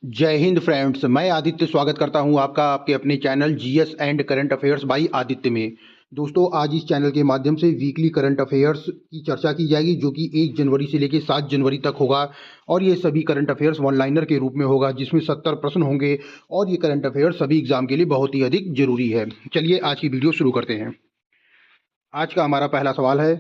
जय हिंद फ्रेंड्स। मैं आदित्य स्वागत करता हूं आपका आपके अपने channel GS and current affairs by Aditya में। दोस्तों, आज इस चैनल के माध्यम से वीकली करंट अफेयर्स की चर्चा की जाएगी, जो कि 1 जनवरी से लेकर 7 जनवरी तक होगा। और ये सभी करंट अफेयर्स वन लाइनर के रूप में होगा, जिसमें 70 प्रश्न होंगे। और ये करंट अफेयर्स सभी एग्जाम के लिए बहुत ही अधिक जरूरी है। चलिए आज की वीडियो शुरू करते हैं। आज का हमारा पहला सवाल है,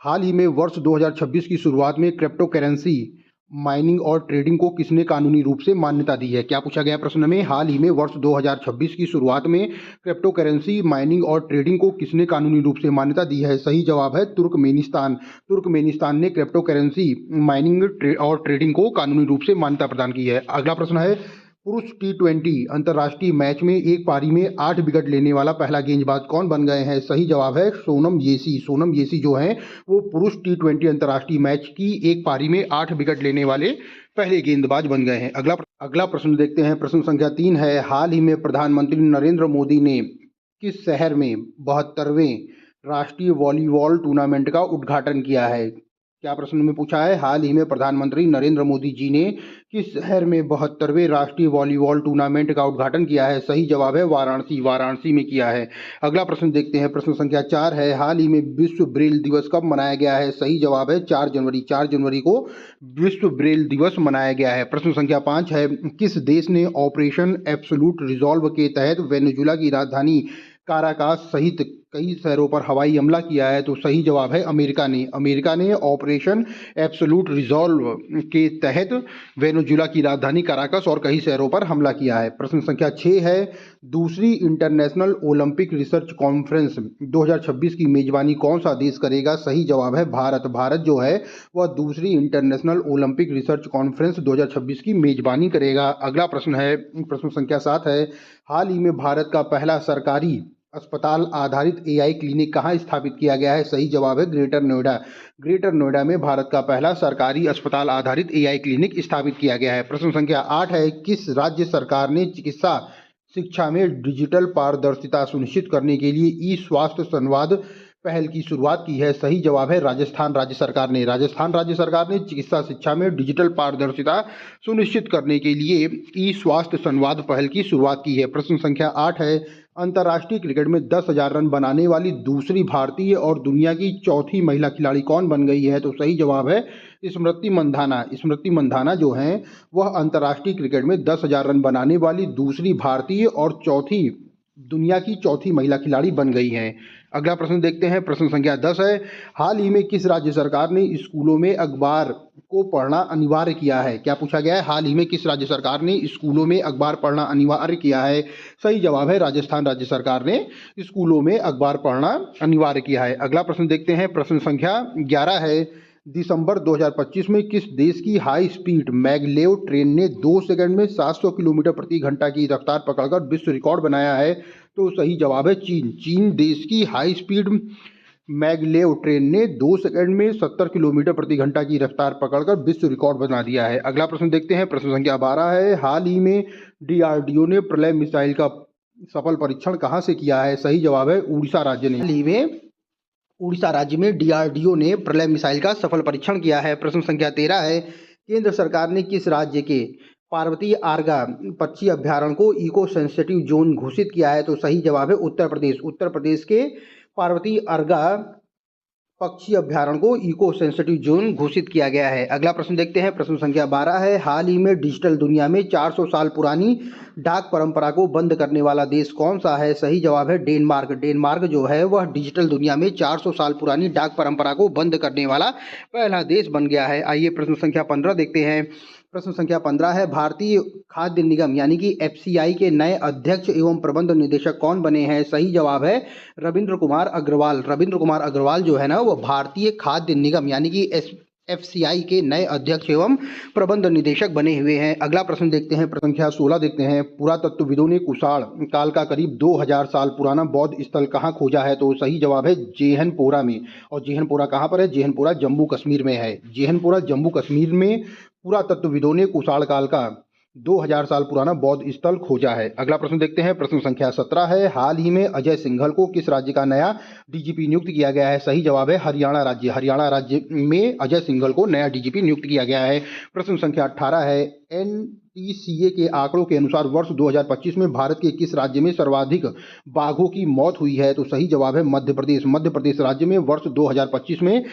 हाल ही में वर्ष 2026 की शुरुआत में क्रिप्टो करेंसी माइनिंग और ट्रेडिंग को किसने कानूनी रूप से मान्यता दी है? क्या पूछा गया प्रश्न में, हाल ही में वर्ष 2026 की शुरुआत में क्रिप्टो करेंसी माइनिंग और ट्रेडिंग को किसने कानूनी रूप से मान्यता दी है? सही जवाब है तुर्कमेनिस्तान। तुर्कमेनिस्तान ने क्रिप्टो करेंसी माइनिंग और ट्रेडिंग को कानूनी रूप से मान्यता प्रदान की है। अगला प्रश्न है, पुरुष T20 अंतर्राष्ट्रीय मैच में एक पारी में 8 विकेट लेने वाला पहला गेंदबाज कौन बन गए हैं? सही जवाब है सोनम येसी। सोनम येसी जो हैं वो पुरुष T20 अंतर्राष्ट्रीय मैच की एक पारी में 8 विकेट लेने वाले पहले गेंदबाज बन गए हैं। अगला प्रश्न देखते हैं। प्रश्न संख्या 3 है, हाल ही में प्रधानमंत्री नरेंद्र मोदी ने किस शहर में 72वें राष्ट्रीय वॉलीबॉल टूर्नामेंट का उद्घाटन किया है? क्या प्रश्न में पूछा है, हाल ही में प्रधानमंत्री नरेंद्र मोदी जी ने किस शहर में 72वें राष्ट्रीय वॉलीबॉल टूर्नामेंट का उद्घाटन किया है? सही जवाब है वाराणसी। वाराणसी में किया है। अगला प्रश्न देखते हैं। प्रश्न संख्या 4 है, हाल ही में विश्व ब्रेल दिवस कब मनाया गया है? सही जवाब है 4 जनवरी। 4 जनवरी को विश्व ब्रेल दिवस मनाया गया है। प्रश्न संख्या 5 है, किस देश ने ऑपरेशन एब्सोल्यूट रिजॉल्व के तहत वेनेजुला की राजधानी काराकास सहित कई शहरों पर हवाई हमला किया है? तो सही जवाब है अमेरिका ने। अमेरिका ने ऑपरेशन एब्सोल्यूट रिजॉल्व के तहत वेनेजुला की राजधानी काराकास और कई शहरों पर हमला किया है। प्रश्न संख्या 6 है, दूसरी इंटरनेशनल ओलंपिक रिसर्च कॉन्फ्रेंस 2026 की मेजबानी कौन सा देश करेगा? सही जवाब है भारत। भारत जो है वह दूसरी इंटरनेशनल ओलंपिक रिसर्च कॉन्फ्रेंस 2026 की मेजबानी करेगा। अगला प्रश्न है, प्रश्न संख्या 7 है, हाल ही में भारत का पहला सरकारी अस्पताल आधारित एआई क्लिनिक कहाँ स्थापित किया गया है? सही जवाब है ग्रेटर नोएडा। ग्रेटर नोएडा में भारत का पहला सरकारी अस्पताल आधारित एआई क्लिनिक स्थापित किया गया है। प्रश्न संख्या 8 है, किस राज्य सरकार ने चिकित्सा शिक्षा में डिजिटल पारदर्शिता सुनिश्चित करने के लिए ई स्वास्थ्य संवाद पहल की शुरुआत की है? सही जवाब है राजस्थान राज्य सरकार ने। राजस्थान राज्य सरकार ने चिकित्सा शिक्षा में डिजिटल पारदर्शिता सुनिश्चित करने के लिए ई स्वास्थ्य संवाद पहल की शुरुआत की है। प्रश्न संख्या 8 है, अंतर्राष्ट्रीय क्रिकेट में 10,000 रन बनाने वाली दूसरी भारतीय और दुनिया की चौथी महिला खिलाड़ी कौन बन गई है? तो सही जवाब है स्मृति मंधाना। स्मृति मंधाना जो हैं वह अंतर्राष्ट्रीय क्रिकेट में 10,000 रन बनाने वाली दूसरी भारतीय और दुनिया की चौथी महिला खिलाड़ी बन गई हैं। अगला प्रश्न देखते हैं। प्रश्न संख्या 10 है, हाल ही में किस राज्य सरकार ने स्कूलों में अखबार को पढ़ना अनिवार्य किया है? क्या पूछा गया है, हाल ही में किस राज्य सरकार ने स्कूलों में अखबार पढ़ना अनिवार्य किया है? सही जवाब है राजस्थान राज्य सरकार ने स्कूलों में अखबार पढ़ना अनिवार्य किया है। अगला प्रश्न देखते हैं। प्रश्न संख्या 11 है, दिसंबर 2025 में किस देश की हाई स्पीड मैगलेव ट्रेन ने 2 सेकंड में 700 किलोमीटर प्रति घंटा की रफ्तार पकड़कर विश्व रिकॉर्ड बनाया है? तो सही जवाब है चीन। चीन देश की हाई स्पीड मैगलेव ट्रेन ने 2 सेकंड में 70 किलोमीटर प्रति घंटा की रफ्तार पकड़कर विश्व रिकॉर्ड बना दिया है। अगला प्रश्न देखते हैं। प्रश्न संख्या 12 है, हाल ही में DRDO ने प्रलय मिसाइल का सफल परीक्षण कहाँ से किया है? सही जवाब है उड़ीसा राज्य ने। हाल ही में उड़ीसा राज्य में DRDO ने प्रलय मिसाइल का सफल परीक्षण किया है। प्रश्न संख्या 13 है, केंद्र सरकार ने किस राज्य के पार्वती आर्गा पक्षी अभ्यारण्य को इको सेंसिटिव जोन घोषित किया है? तो सही जवाब है उत्तर प्रदेश। उत्तर प्रदेश के पार्वती आर्गा पक्षी अभ्यारण्य को इको सेंसिटिव जोन घोषित किया गया है। अगला प्रश्न देखते हैं। प्रश्न संख्या 12 है, हाल ही में डिजिटल दुनिया में 400 साल पुरानी डाक परंपरा को बंद करने वाला देश कौन सा है? सही जवाब है डेनमार्क। डेनमार्क जो है वह डिजिटल दुनिया में 400 साल पुरानी डाक परंपरा को बंद करने वाला पहला देश बन गया है। आइए प्रश्न संख्या 15 देखते हैं। प्रश्न संख्या 15 है, भारतीय खाद्य निगम यानी कि FCI के नए अध्यक्ष एवं प्रबंध निदेशक कौन बने हैं? सही जवाब है रविंद्र कुमार अग्रवाल। रविंद्र कुमार अग्रवाल जो है ना वो भारतीय खाद्य निगम यानी कि FCI के नए अध्यक्ष एवं प्रबंध निदेशक बने हुए हैं। अगला प्रश्न देखते हैं। प्रश्न संख्या 16 देखते हैं। पुरातत्वविदों ने कुषाण काल का करीब 2000 साल पुराना बौद्ध स्थल कहाँ खोजा है? तो सही जवाब है जेहनपोरा में। और जेहनपोरा कहाँ पर है? जेहनपोरा जम्मू कश्मीर में है। जेहनपोरा जम्मू कश्मीर में पुरातत्वविदों ने कुषाण काल का 2000 साल पुराना बौद्ध स्थल खोजा है। अगला प्रश्न देखते हैं। प्रश्न संख्या 17 है, हाल ही में अजय सिंघल को किस राज्य का नया DGP नियुक्त किया गया है? सही जवाब है हरियाणा राज्य। हरियाणा राज्य में अजय सिंघल को नया DGP नियुक्त किया गया है। प्रश्न संख्या 18 है, TCA के आंकड़ों के अनुसार वर्ष 2025 में भारत के किस राज्य में सर्वाधिक बाघों की मौत हुई है? तो सही जवाब है मध्य प्रदेश। मध्य प्रदेश राज्य में वर्ष 2025 में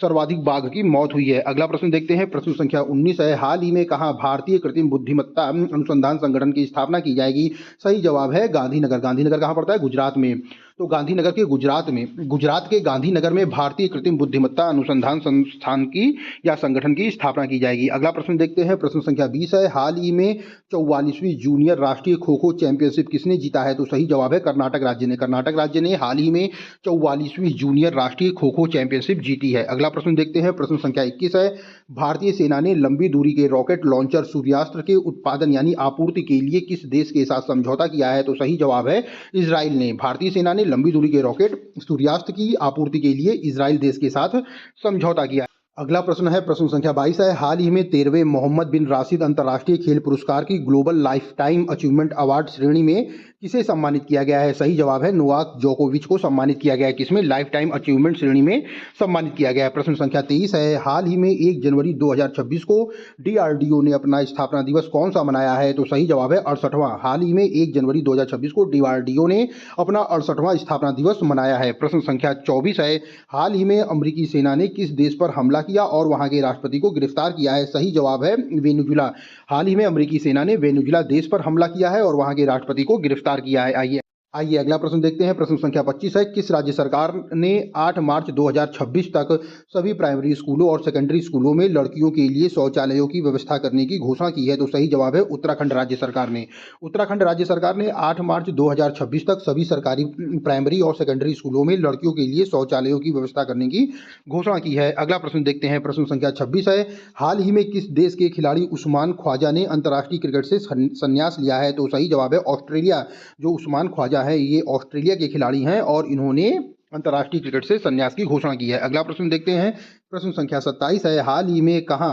सर्वाधिक बाघ की मौत हुई है। अगला प्रश्न देखते हैं, प्रश्न संख्या 19 है, हाल ही में कहाँ भारतीय कृत्रिम बुद्धिमत्ता अनुसंधान संगठन की स्थापना की जाएगी? सही जवाब है गांधीनगर। गांधीनगर कहाँ पड़ता है? गुजरात में। तो गांधीनगर के गुजरात के गांधीनगर में भारतीय कृत्रिम बुद्धिमत्ता अनुसंधान संस्थान की या संगठन की स्थापना की जाएगी। अगला प्रश्न देखते हैं, प्रश्न संख्या 20 है, हाल ही में 44वीं जूनियर राष्ट्रीय खो खो चैंपियनशिप किसने जीता है? तो सही जवाब है कर्नाटक राज्य ने। कर्नाटक राज्य ने हाल ही में 44वीं जूनियर राष्ट्रीय खो खो चैंपियनशिप जीती है। अगला प्रश्न देखते हैं, प्रश्न संख्या 21 है, भारतीय सेना ने लंबी दूरी के रॉकेट लॉन्चर सूर्यास्त्र के उत्पादन यानी आपूर्ति के लिए किस देश के साथ समझौता किया है? तो सही जवाब है इजराइल ने। भारतीय सेना ने लंबी दूरी के रॉकेट सूर्यास्त्र की आपूर्ति के लिए इजराइल देश के साथ समझौता किया। अगला प्रश्न है, प्रश्न संख्या 22 है, हाल ही में 13वें मोहम्मद बिन राशिद अंतर्राष्ट्रीय खेल पुरस्कार की global life time achievement award श्रेणी में किसे सम्मानित किया गया है? सही जवाब है नोवाक जोकोविच को सम्मानित किया गया है। किसमें? लाइफ टाइम अचीवमेंट श्रेणी में सम्मानित किया गया है। प्रश्न संख्या 23 है, हाल ही में 1 जनवरी 2026 को DRDO ने अपना स्थापना दिवस कौन सा मनाया है? तो सही जवाब है 68वां। हाल ही में 1 जनवरी 2026 को DRDO ने अपना 68वां स्थापना दिवस मनाया है। प्रश्न संख्या 24 है, हाल ही में अमेरिकी सेना ने किस देश पर हमला किया और वहां के राष्ट्रपति को गिरफ्तार किया है? सही जवाब है वेनेजुला। हाल ही में अमेरिकी सेना ने वेनेजुला देश पर हमला किया है और वहां के राष्ट्रपति को गिरफ्तार किया है। आइए अगला प्रश्न देखते हैं, प्रश्न संख्या 25 है, किस राज्य सरकार ने 8 मार्च 2026 तक सभी प्राइमरी स्कूलों और सेकेंडरी स्कूलों में लड़कियों के लिए शौचालयों की व्यवस्था करने की घोषणा की है? तो सही जवाब है उत्तराखंड राज्य सरकार ने। उत्तराखंड राज्य सरकार ने 8 मार्च 2026 तक सभी सरकारी प्राइमरी और सेकेंडरी स्कूलों में लड़कियों के लिए शौचालयों की व्यवस्था करने की घोषणा की है। अगला प्रश्न देखते हैं, प्रश्न संख्या 26 है, हाल ही में किस देश के खिलाड़ी उस्मान ख्वाजा ने अंतर्राष्ट्रीय क्रिकेट से संन्यास लिया है? तो सही जवाब है ऑस्ट्रेलिया। जो उस्मान ख्वाजा है ये ऑस्ट्रेलिया के खिलाड़ी हैं और इन्होंने अंतर्राष्ट्रीय क्रिकेट से संन्यास की घोषणा की है। अगला प्रश्न देखते हैं, प्रश्न संख्या 27 है, हाल ही में कहां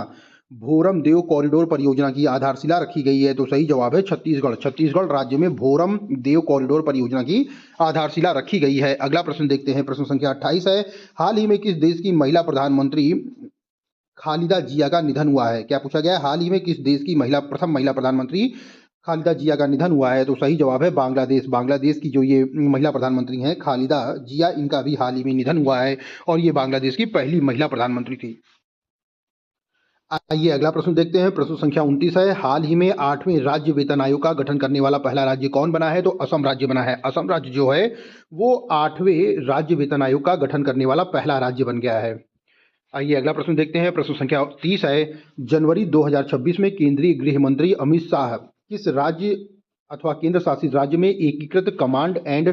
भोरम देव कॉरिडोर परियोजना की आधारशिला रखी गई है? तो सही जवाब है छत्तीसगढ़। छत्तीसगढ़ राज्य में भोरम देव कॉरिडोर परियोजना की आधारशिला रखी गई है। अगला प्रश्न देखते हैं, प्रश्न संख्या 28 है, हाल ही में किस देश की महिला प्रधानमंत्री खालिदा जिया का निधन हुआ है? क्या पूछा गया है? हाल ही में किस देश की प्रथम महिला प्रधानमंत्री खालिदा जिया का निधन हुआ है? तो सही जवाब है बांग्लादेश। बांग्लादेश की जो ये महिला प्रधानमंत्री हैं खालिदा जिया, इनका भी हाल ही में निधन हुआ है और ये बांग्लादेश की पहली महिला प्रधानमंत्री थी। आइए अगला प्रश्न देखते हैं, प्रश्न संख्या 29 है, हाल ही में 8वें राज्य वेतन आयोग का गठन करने वाला पहला राज्य कौन बना है? तो असम राज्य बना है। असम राज्य जो है वो 8वें राज्य वेतन आयोग का गठन करने वाला पहला राज्य बन गया है। आइए अगला प्रश्न देखते हैं, प्रश्न संख्या 30 है, जनवरी 2026 में केंद्रीय गृह मंत्री अमित शाह किस राज्य अथवा केंद्र शासित राज्य में एकीकृत कमांड एंड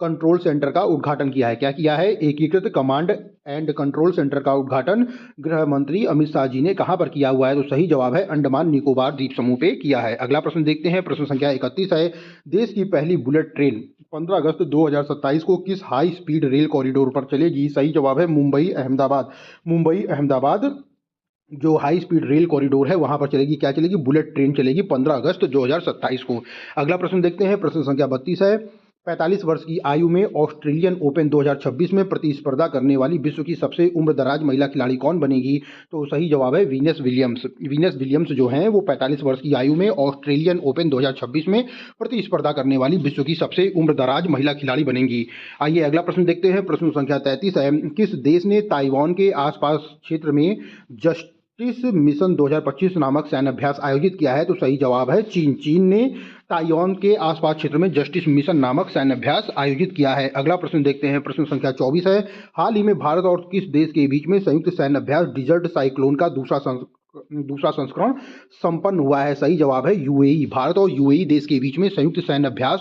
कंट्रोल सेंटर का उद्घाटन किया है? क्या किया है? एकीकृत कमांड एंड कंट्रोल सेंटर का उद्घाटन गृह मंत्री अमित शाह जी ने कहां पर किया हुआ है? तो सही जवाब है अंडमान निकोबार द्वीप समूह पे किया है। अगला प्रश्न देखते हैं, प्रश्न संख्या 31 है, देश की पहली बुलेट ट्रेन 15 अगस्त 2027 को किस हाई स्पीड रेल कॉरिडोर पर चलेगी? सही जवाब है मुंबई अहमदाबाद। मुंबई अहमदाबाद जो हाई स्पीड रेल कॉरिडोर है वहां पर चलेगी। क्या चलेगी? बुलेट ट्रेन चलेगी 15 अगस्त 2027 को। अगला प्रश्न देखते हैं, प्रश्न संख्या 32 है, 45 वर्ष की आयु में ऑस्ट्रेलियन ओपन 2026 में प्रतिस्पर्धा करने वाली विश्व की सबसे उम्रदराज महिला खिलाड़ी कौन बनेगी? तो सही जवाब है वीनस विलियम्स। वीनस विलियम्स जो हैं वो 45 वर्ष की आयु में ऑस्ट्रेलियन ओपन 2026 में प्रतिस्पर्धा करने वाली विश्व की सबसे उम्रदराज महिला खिलाड़ी बनेंगी। आइए अगला प्रश्न देखते हैं, प्रश्न संख्या 33 है, किस देश ने ताइवान के आसपास क्षेत्र में जस्टिस मिशन 2025 नामक सैन्य अभ्यास आयोजित किया है? तो सही जवाब है चीन। चीन ने ताइवान के आसपास क्षेत्र में जस्टिस मिशन नामक सैन्य अभ्यास आयोजित किया है। अगला प्रश्न देखते हैं, प्रश्न संख्या 24 है, हाल ही में भारत और किस देश के बीच में संयुक्त सैन्य अभ्यास डिजर्ट साइक्लोन का दूसरा संस्करण संपन्न हुआ है? सही जवाब है यूएई। भारत और यूएई देश के बीच में संयुक्त सैन्य अभ्यास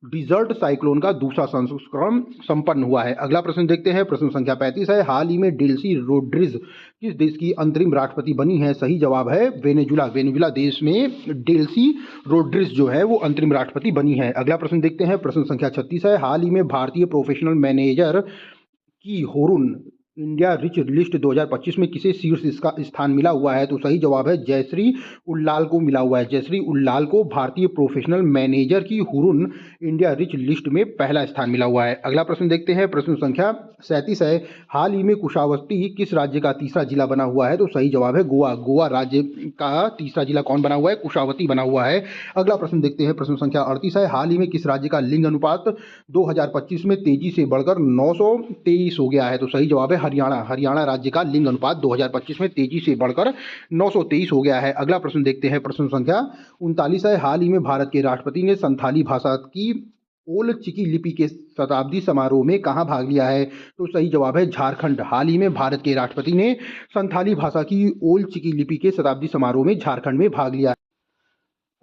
डिजर्ट साइक्लोन का दूसरा संस्करण संपन्न हुआ है। अगला प्रश्न देखते हैं, प्रश्न संख्या 35 है, हाल ही में डेल्सी रोड्रिग्ज किस देश की अंतरिम राष्ट्रपति बनी है? सही जवाब है वेनेजुला। वेनेजुला देश में डेल्सी रोड्रिग्ज जो है वो अंतरिम राष्ट्रपति बनी है। अगला प्रश्न देखते हैं, प्रश्न संख्या 36 है, हाल ही में भारतीय प्रोफेशनल मैनेजर की होरून इंडिया रिच लिस्ट 2025 में किसे शीर्ष इसका स्थान मिला हुआ है? तो सही जवाब है जयश्री उल्लाल को मिला हुआ है। जयश्री उल्लाल को भारतीय प्रोफेशनल मैनेजर की हुरुन इंडिया रिच लिस्ट में पहला स्थान मिला हुआ है। अगला प्रश्न देखते हैं, प्रश्न संख्या 37 है। हाल ही में कुशावती किस राज्य का तीसरा जिला बना हुआ है? तो सही जवाब है गोवा। गोवा राज्य का तीसरा जिला कौन बना हुआ है? कुशावती बना हुआ है। अगला प्रश्न देखते हैं, प्रश्न संख्या 38 है। हाल ही में किस राज्य का लिंग अनुपात 2025 में तेजी से बढ़कर 923 हो गया है? तो सही जवाब है हरियाणा। हरियाणा राज्य का लिंग अनुपात 2025 में तेजी से बढ़कर 923 हो गया है। अगला प्रश्न देखते हैं, प्रश्न संख्या 39 है। हाल ही में भारत के राष्ट्रपति ने संथाली भाषा की ओल चिकी लिपि के शताब्दी समारोह में कहां भाग लिया है? तो सही जवाब है झारखंड। हाल ही में भारत के राष्ट्रपति ने संथाली भाषा की ओल चिकी लिपि के शताब्दी समारोह में झारखंड में भाग लिया।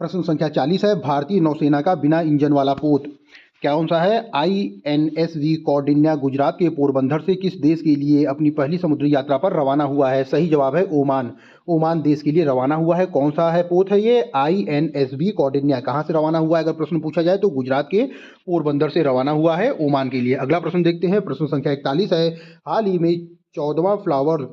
प्रश्न संख्या 40 है। भारतीय नौसेना का बिना इंजन वाला पोत कौन सा है? INSV कौंडिन्या गुजरात के पोरबंदर से किस देश के लिए अपनी पहली समुद्री यात्रा पर रवाना हुआ है? सही जवाब है ओमान। ओमान देश के लिए रवाना हुआ है। कौन सा है पोत है ये? INSV कौंडिन्या। कहाँ से रवाना हुआ है अगर प्रश्न पूछा जाए तो गुजरात के पोरबंदर से रवाना हुआ है ओमान के लिए। अगला प्रश्न देखते हैं, प्रश्न संख्या 41 है। हाल ही में 14वां फ्लावर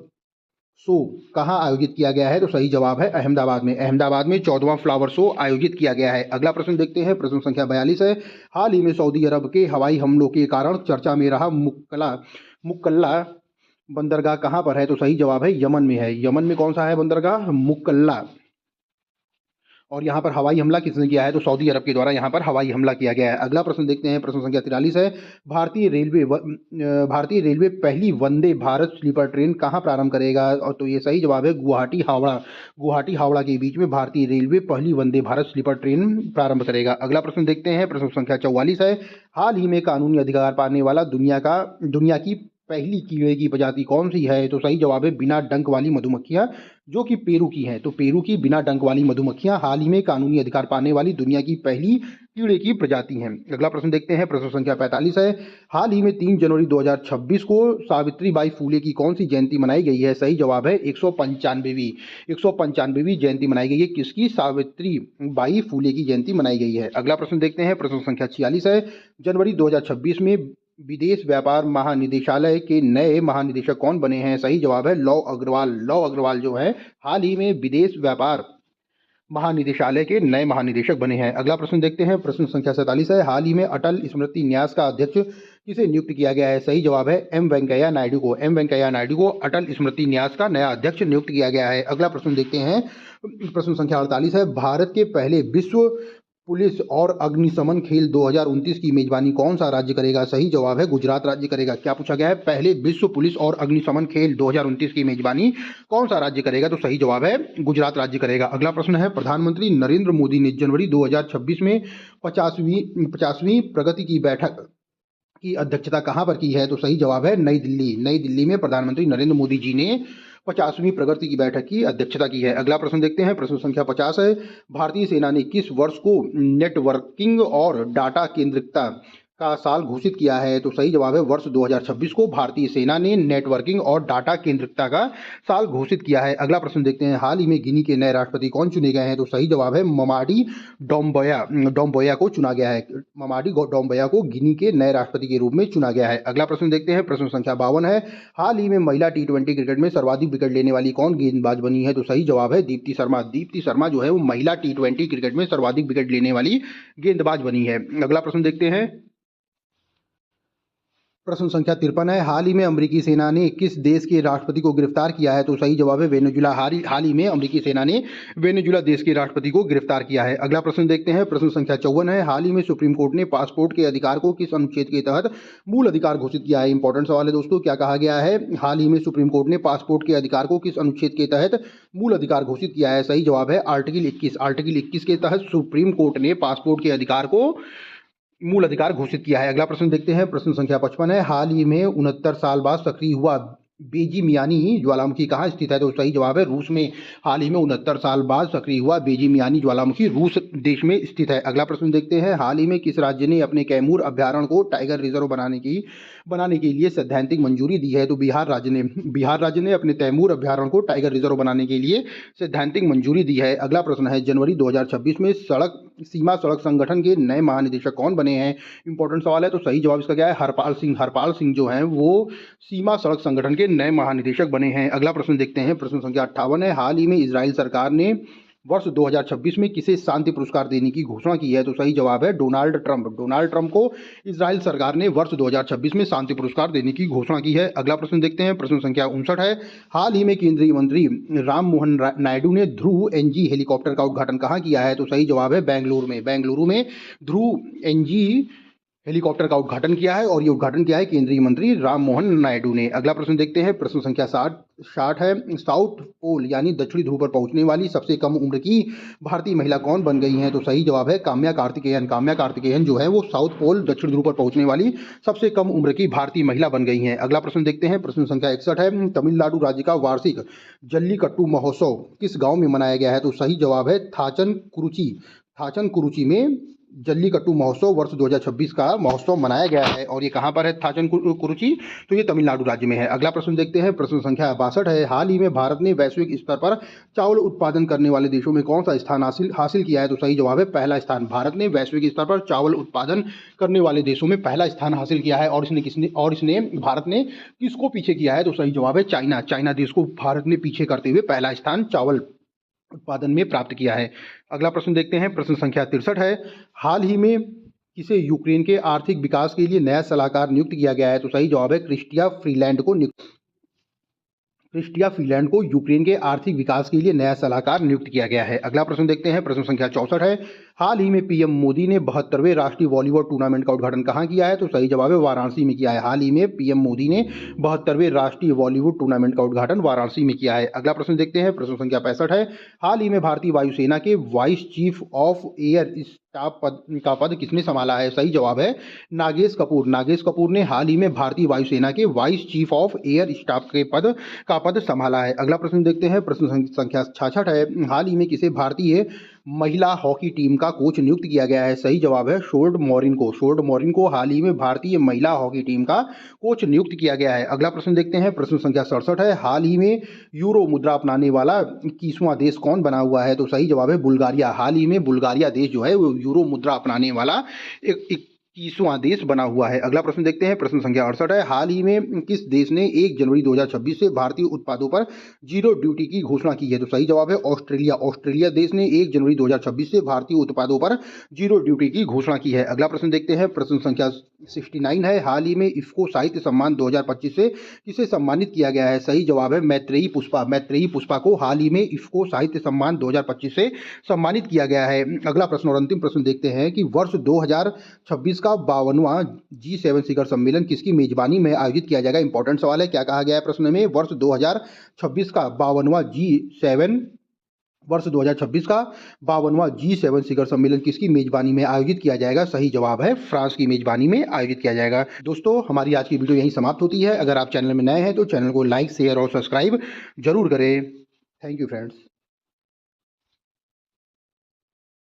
शो कहाँ आयोजित किया गया है? तो सही जवाब है अहमदाबाद में। अहमदाबाद में 14वां फ्लावर शो आयोजित किया गया है। अगला प्रश्न देखते हैं, प्रश्न संख्या 42 है। हाल ही में सऊदी अरब के हवाई हमलों के कारण चर्चा में रहा मुक्कल्ला बंदरगाह कहाँ पर है? तो सही जवाब है यमन में है। यमन में कौन सा है बंदरगाह? मुक्कल्ला। और यहाँ पर हवाई हमला किसने किया है? तो सऊदी अरब के द्वारा यहाँ पर हवाई हमला किया गया है। अगला प्रश्न देखते हैं, प्रश्न संख्या 43 है। भारतीय रेलवे पहली वंदे भारत स्लीपर ट्रेन कहाँ प्रारंभ करेगा? और तो ये सही जवाब है गुवाहाटी हावड़ा। गुवाहाटी हावड़ा के बीच में भारतीय रेलवे पहली वंदे भारत स्लीपर ट्रेन प्रारंभ करेगा। अगला प्रश्न देखते हैं, प्रश्न संख्या 44 है। हाल ही में कानूनी अधिकार पाने वाला दुनिया की पहली कीड़े की प्रजाति कौन सी है? तो सही जवाब है बिना डंक वाली मधुमक्खियां, जो कि पेरू की हैं। तो पेरू की बिना डंक वाली मधुमक्खियां हाल ही में कानूनी अधिकार पाने वाली दुनिया की पहली कीड़े की प्रजाति हैं। अगला प्रश्न देखते हैं, प्रश्न संख्या 45 है। हाल ही में 3 जनवरी 2026 को सावित्रीबाई फूले की कौन सी जयंती मनाई गई है? सही जवाब है 195वीं जयंती मनाई गई है। किसकी? सावित्रीबाई फूले की जयंती मनाई गई है। अगला प्रश्न देखते हैं, प्रश्न संख्या 46 है। जनवरी 2026 में विदेश व्यापार महानिदेशालय के नए महानिदेशक कौन बने हैं? सही जवाब है लव अग्रवाल। लव अग्रवाल जो है हाल ही में विदेश व्यापार महानिदेशालय के नए महानिदेशक बने हैं। अगला प्रश्न देखते हैं, प्रश्न संख्या 47 है। हाल ही में अटल स्मृति न्यास का अध्यक्ष किसे नियुक्त किया गया है? सही जवाब है एम वेंकैया नायडू को। एम वेंकैया नायडू को अटल स्मृति न्यास का नया अध्यक्ष नियुक्त किया गया है। अगला प्रश्न देखते हैं, प्रश्न संख्या 48 है। भारत के पहले विश्व पुलिस और अग्निशमन खेल 2029 की मेजबानी कौन सा राज्य करेगा? सही जवाब है गुजरात राज्य करेगा। क्या पूछा गया है? पहले विश्व पुलिस और अग्निशमन खेल 2029 की मेजबानी कौन सा राज्य करेगा? तो सही जवाब है गुजरात राज्य करेगा। अगला प्रश्न है, प्रधानमंत्री नरेंद्र मोदी ने जनवरी 2026 में 50वीं प्रगति की बैठक की अध्यक्षता कहां पर की है? तो सही जवाब है नई दिल्ली। नई दिल्ली में प्रधानमंत्री नरेंद्र मोदी जी ने 50वीं प्रगति की बैठक की अध्यक्षता की है। अगला प्रश्न देखते हैं, प्रश्न संख्या 50 है। भारतीय सेना ने किस वर्ष को नेटवर्किंग और डाटा केंद्रिकता का साल घोषित किया है? तो सही जवाब है वर्ष 2026 को भारतीय सेना ने नेटवर्किंग और डाटा केंद्रिकता का साल घोषित किया है। अगला प्रश्न देखते हैं, हाल ही में गिनी के नए राष्ट्रपति कौन चुने गए हैं? तो सही जवाब है ममाडी डोम्बोया को चुना गया है। ममाडी डोम्बोया को गिनी के नए राष्ट्रपति के रूप में चुना गया है। अगला प्रश्न देखते हैं, प्रश्न संख्या 52 है। हाल ही में महिला T20 क्रिकेट में सर्वाधिक विकेट लेने वाली कौन गेंदबाज बनी है? तो सही जवाब है दीप्ति शर्मा। दीप्ति शर्मा जो है वो महिला T20 क्रिकेट में सर्वाधिक विकेट लेने वाली गेंदबाज बनी है। अगला प्रश्न देखते हैं, प्रश्न संख्या 53 है। हाल ही में अमेरिकी सेना ने किस देश के राष्ट्रपति को गिरफ्तार किया है? तो सही जवाब है वेनेजुला। हाल ही में अमेरिकी सेना ने वेनेजुला देश के राष्ट्रपति को गिरफ्तार किया है। अगला प्रश्न देखते हैं, प्रश्न संख्या 54 है। हाल ही में सुप्रीम कोर्ट ने पासपोर्ट के अधिकार को किस अनुच्छेद के तहत मूल अधिकार घोषित किया है? इंपॉर्टेंट सवाल है दोस्तों। क्या कहा गया है? हाल ही में सुप्रीम कोर्ट ने पासपोर्ट के अधिकार को किस अनुच्छेद के तहत मूल अधिकार घोषित किया है? सही जवाब है आर्टिकल 21। आर्टिकल 21 के तहत सुप्रीम कोर्ट ने पासपोर्ट के अधिकार को मूल अधिकार घोषित किया है। अगला प्रश्न देखते हैं, प्रश्न संख्या 55 है। हाल ही में 69 साल बाद सक्रिय हुआ बेजीमियानी ज्वालामुखी कहाँ स्थित है? तो सही जवाब है रूस में। हाल ही में 69 साल बाद सक्रिय हुआ बेजीमियानी ज्वालामुखी रूस देश में स्थित है। अगला प्रश्न देखते हैं, हाल ही में किस राज्य ने अपने कैमूर अभ्यारण्य को टाइगर रिजर्व बनाने के लिए सैद्धांतिक मंजूरी दी है? तो बिहार राज्य ने अपने तैमूर अभ्यारण्य को टाइगर रिजर्व बनाने के लिए सैद्धांतिक मंजूरी दी है। अगला प्रश्न है, जनवरी 2026 में सड़क सीमा सड़क संगठन के नए महानिदेशक कौन बने हैं? इंपॉर्टेंट सवाल है। तो सही जवाब इसका क्या है? हरपाल सिंह जो हैं वो सीमा सड़क संगठन के नए महानिदेशक बने हैं। अगला प्रश्न देखते हैं, प्रश्न संख्या 58 है। हाल ही में इजराइल सरकार ने वर्ष 2026 में किसे शांति पुरस्कार देने की घोषणा की है? तो सही जवाब है डोनाल्ड ट्रंप। डोनाल्ड ट्रंप को इजराइल सरकार ने वर्ष 2026 में शांति पुरस्कार देने की घोषणा की है। अगला प्रश्न देखते हैं, प्रश्न संख्या 59 है। हाल ही में केंद्रीय मंत्री राम मोहन नायडू ने ध्रुव एनजी हेलीकॉप्टर का उद्घाटन कहाँ किया है? तो सही जवाब है बेंगलुरु में ध्रुव एनजी हेलीकॉप्टर का उद्घाटन किया है और ये उद्घाटन किया है केंद्रीय मंत्री राम मोहन नायडू ने। अगला प्रश्न देखते हैं, प्रश्न संख्या 60 है। साउथ पोल यानी दक्षिणी ध्रुव पर पहुंचने वाली सबसे कम उम्र की भारतीय महिला कौन बन गई हैं? तो सही जवाब है काम्या कार्तिकेयन। काम्या कार्तिकेयन जो है वो साउथ पोल दक्षिण ध्रुव पर पहुंचने वाली सबसे कम उम्र की भारतीय महिला बन गई हैं। अगला प्रश्न देखते हैं, प्रश्न संख्या 61 है। तमिलनाडु राज्य का वार्षिक जल्लीकट्टू महोत्सव किस गाँव में मनाया गया है? तो सही जवाब है थाचन कुरुची में जल्लीकट्टू महोत्सव वर्ष 2026 का महोत्सव मनाया गया है। और ये कहाँ पर है थाचन कुरुची? तो ये तमिलनाडु राज्य में है। अगला प्रश्न देखते हैं, प्रश्न संख्या 62 है। हाल ही में भारत ने वैश्विक स्तर पर चावल उत्पादन करने वाले देशों में कौन सा स्थान हासिल किया है? तो सही जवाब है पहला स्थान। भारत ने वैश्विक स्तर पर चावल उत्पादन करने वाले देशों में पहला स्थान हासिल किया है। और इसने भारत ने किसको पीछे किया है? तो सही जवाब है चाइना देश को भारत ने पीछे करते हुए पहला स्थान चावल उत्पादन में प्राप्त किया है। अगला प्रश्न देखते हैं, प्रश्न संख्या 63 है। हाल ही में किसे यूक्रेन के आर्थिक विकास के लिए नया सलाहकार नियुक्त किया गया है? तो सही जवाब है क्रिस्टिया फ्रीलैंड को यूक्रेन के आर्थिक विकास के लिए नया सलाहकार नियुक्त किया गया है। अगला प्रश्न देखते हैं, प्रश्न संख्या 64 है। हाल ही में पीएम मोदी ने 72वें राष्ट्रीय वॉलीबॉल टूर्नामेंट का उद्घाटन कहाँ किया है? तो सही जवाब है वाराणसी में किया है। हाल ही में पीएम मोदी ने 72वें राष्ट्रीय वॉलीबॉल टूर्नामेंट का उद्घाटन वाराणसी में किया है। अगला प्रश्न देखते हैं, प्रश्न संख्या 65 है। हाल ही में भारतीय वायुसेना के vice chief of air staff का पद किसने संभाला है? सही जवाब है नागेश कपूर ने हाल ही में भारतीय वायुसेना के vice chief of air staff के पद संभाला है। अगला प्रश्न देखते हैं, प्रश्न संख्या 66 है। हाल ही में किसे भारतीय महिला हॉकी टीम का कोच नियुक्त किया गया है? सही जवाब है शोर्ड मॉरिन को हाल ही में भारतीय महिला हॉकी टीम का कोच नियुक्त किया गया है। अगला प्रश्न देखते हैं, प्रश्न संख्या 67 है। हाल ही में यूरो मुद्रा अपनाने वाला 21वां देश कौन बना हुआ है? तो सही जवाब है बुल्गारिया। हाल ही में बुल्गारिया देश जो है वो यूरो मुद्रा अपनाने वाला 21वां देश बना हुआ है। अगला प्रश्न देखते हैं, प्रश्न संख्या 68 है। हाल ही में किस देश ने 1 जनवरी 2026 से भारतीय उत्पादों पर जीरो ड्यूटी की घोषणा की है? तो सही जवाब है ऑस्ट्रेलिया देश ने 1 जनवरी 2026 से भारतीय उत्पादों पर जीरो ड्यूटी की घोषणा की है। अगला प्रश्न देखते हैं, प्रश्न संख्या 69 है। हाल ही में इफ्को साहित्य सम्मान 2025 से किसे सम्मानित किया गया है? सही जवाब है मैत्रेयी पुष्पा को हाल ही में इफ्को साहित्य सम्मान 2025 से सम्मानित किया गया है। अगला प्रश्न और अंतिम प्रश्न देखते हैं कि वर्ष 2026 का 52वां G7 शिखर सम्मेलन किसकी मेजबानी में आयोजित किया जाएगा? इंपॉर्टेंट सवाल है। क्या कहा गया है प्रश्न में? वर्ष 2026 का 52वां G7 शिखर सम्मेलन किसकी मेजबानी में आयोजित किया जाएगा? सही जवाब है फ्रांस की मेजबानी में आयोजित किया जाएगा। दोस्तों, हमारी आज की वीडियो यहीं समाप्त होती है। अगर आप चैनल में नए हैं तो चैनल को लाइक, शेयर और सब्सक्राइब जरूर करें। Thank you friends.